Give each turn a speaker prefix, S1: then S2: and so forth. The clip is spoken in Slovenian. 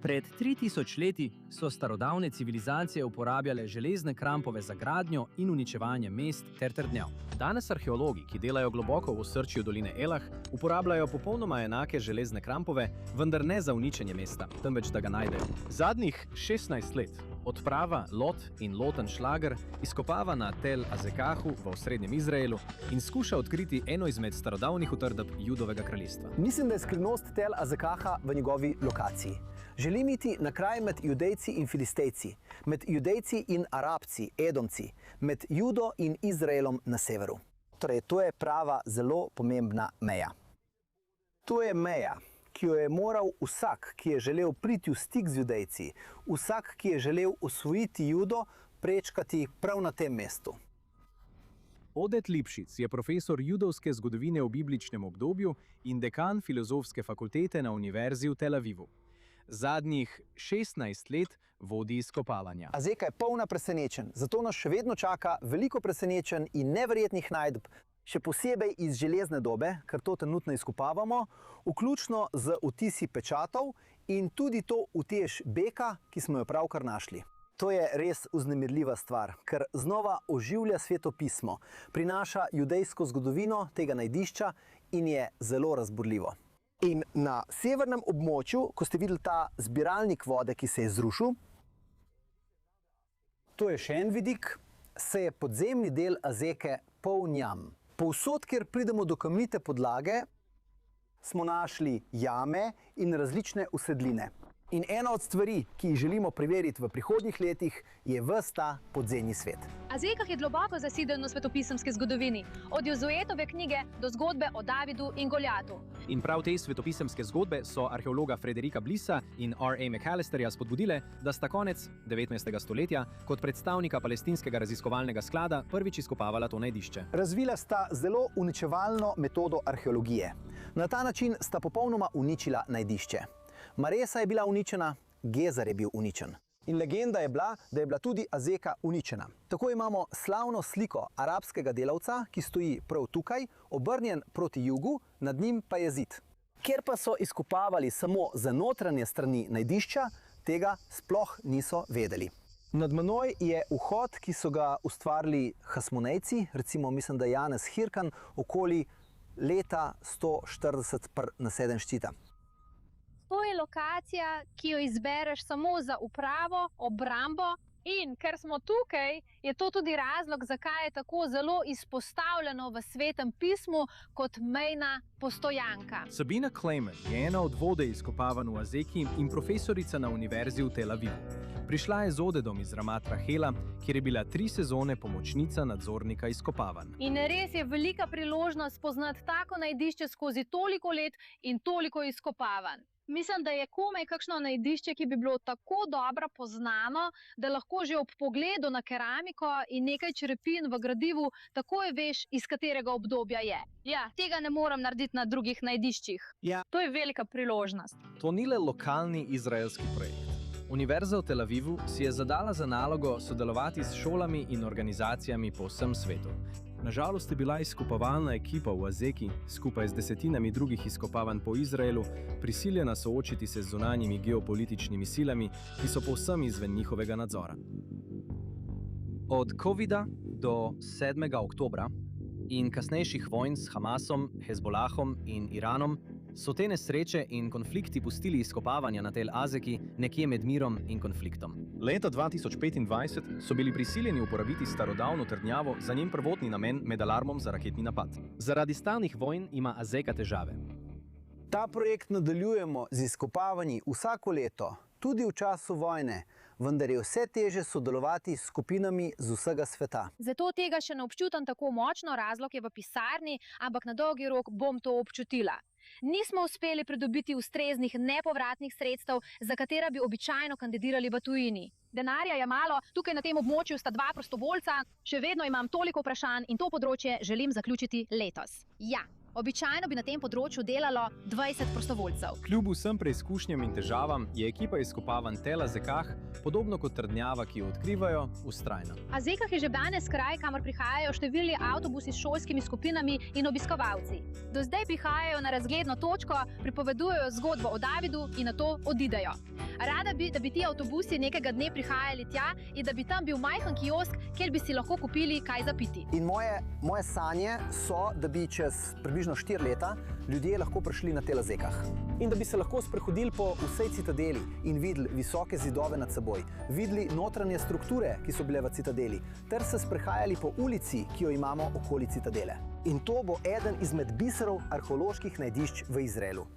S1: Pred 3000 leti so starodavne civilizacije uporabljale železne krampove za gradnjo in uničevanje mest ter trdnjav. Danes arheologi, ki delajo globoko v osrčju doline Elah, uporabljajo popolnoma enake železne krampove, vendar ne za uničenje mesta, temveč da ga najdejo. Zadnjih 16 let odprava Lot in Loten Šlager izkopava na Tel Azekahu v osrednjem Izraelu in skuša odkriti eno izmed starodavnih utrdb Judovega kraljestva.
S2: Mislim, da je skrivnost Tel Azekaha v njegovi lokaciji. Želim iti na kraj med Judejci in Filistejci, med Judejci in Arabci, Edomci, med Judo in Izraelom na severu. Torej, to je prava, zelo pomembna meja. To je meja, ki jo je moral vsak, ki je želel priti v stik z Judejci, vsak, ki je želel osvojiti Judo, prečkati prav na tem mestu.
S1: Odet Lipšic je profesor judovske zgodovine v bibličnem obdobju in dekan filozofske fakultete na Univerzi v Tel Avivu. Zadnjih 16 let vodi izkopavanja.
S2: Azeka je polna presenečenj, zato nas še vedno čaka veliko presenečenj in neverjetnih najdb, še posebej iz železne dobe, ker to trenutno izkopavamo, vključno z vtisi pečatov in tudi to utež beka, ki smo jo pravkar našli. To je res vznemirljiva stvar, ker znova oživlja Sveto pismo, prinaša judejsko zgodovino tega najdišča in je zelo razburljivo. In na severnem območju, ko ste videli ta zbiralnik vode, ki se je zrušil, to je še en vidik, se je podzemni del Azeke poln jam. Povsod, kjer pridemo do kamnite podlage, smo našli jame in različne usedline. In ena od stvari, ki jih želimo preveriti v prihodnjih letih, je ves ta podzemni svet.
S3: Azekah je globoko zasiden v svetopisemski zgodovini, od Jozuetove knjige do zgodbe o Davidu in Goljatu.
S1: In prav te svetopisemske zgodbe so arheologa Frederika Blissa in R.A. McAllisterja spodbudile, da sta konec 19. stoletja kot predstavnika palestinskega raziskovalnega sklada prvič izkopavala to najdišče.
S2: Razvila sta zelo uničevalno metodo arheologije. Na ta način sta popolnoma uničila najdišče. Maresa je bila uničena, Gezer je bil uničen. In legenda je bila, da je bila tudi Azeka uničena. Tako imamo slavno sliko arabskega delavca, ki stoji prav tukaj, obrnjen proti jugu, nad njim pa je zid. Ker pa so izkopavali samo za notranje strani najdišča, tega sploh niso vedeli. Nad menoj je vhod, ki so ga ustvarili Hasmonejci, recimo mislim, da Janez Hirkan, okoli leta 140 naseden ščita.
S3: To je lokacija, ki jo izbereš samo za upravo, obrambo in ker smo tukaj, je to tudi razlog, zakaj je tako zelo izpostavljeno v Svetem pismu kot mejna postojanka.
S1: Sabina Kleiman je ena od vodij izkopavanj v Azeki in profesorica na Univerzi v Tel Avivu. Prišla je z Odedom iz Ramat Rahela, kjer je bila 3 sezone pomočnica nadzornika izkopavanj.
S3: In res je velika priložnost spoznati tako najdišče skozi toliko let in toliko izkopavanj. Mislim, da je komaj kakšno najdišče, ki bi bilo tako dobro poznano, da lahko že ob pogledu na keramiko in nekaj črepin v gradivu takoj veš, iz katerega obdobja je. Ja, tega ne morem narediti na drugih najdiščih.
S2: Ja.
S3: To je velika priložnost.
S1: To ni le lokalni izraelski projekt. Univerza v Tel Avivu si je zadala za nalogo sodelovati s šolami in organizacijami po vsem svetu. Nažalost je bila izkopavalna ekipa v Azeki, skupaj z desetinami drugih izkopavanj po Izraelu, prisiljena soočiti se z zunanjimi geopolitičnimi silami, ki so povsem izven njihovega nadzora. Od covida do 7. oktobra in kasnejših vojn s Hamasom, Hezbolahom in Iranom so te nesreče in konflikti pustili izkopavanja na Tel Azeki nekje med mirom in konfliktom. Leta 2025 so bili prisiljeni uporabiti starodavno trdnjavo za njen prvotni namen med alarmom za raketni napad. Zaradi stalnih vojn ima Azeka težave.
S2: Ta projekt nadaljujemo z izkopavanji vsako leto, tudi v času vojne, vendar je vse teže sodelovati s skupinami z vsega sveta.
S3: Zato tega še ne občutam tako močno, razlog je v pisarni, ampak na dolgi rok bom to občutila. Nismo uspeli pridobiti ustreznih nepovratnih sredstev, za katera bi običajno kandidirali v tujini. Denarja je malo, tukaj na tem območju sta 2 prostovoljca, še vedno imam toliko vprašanj in to področje želim zaključiti letos. Ja, običajno bi na tem področju delalo 20 prostovoljcev.
S1: Kljub vsem preizkušnjam in težavam je ekipa izkopavanj Tel Azekah, podobno kot trdnjava, ki jo odkrivajo, vztrajna.
S3: Azekah je že danes kraj, kamor prihajajo številni avtobusi s šolskimi skupinami in obiskovalci. Do zdaj prihajajo na razgledno točko, pripovedujejo zgodbo o Davidu in nato odidejo. Rada bi, da bi ti avtobusi nekega dne prihajali tja in da bi tam bil majhen kiosk, kjer bi si lahko kupili kaj za piti.
S2: In moje sanje so, da bi čez približno 4 leta ljudje lahko prišli na Telazekah. In da bi se lahko sprehodili po vsej Citadeli in videli visoke zidove nad seboj, videli notranje strukture, ki so bile v Citadeli, ter se sprehajali po ulici, ki jo imamo okoli Citadele. In to bo eden izmed biserov arheoloških najdišč v Izraelu.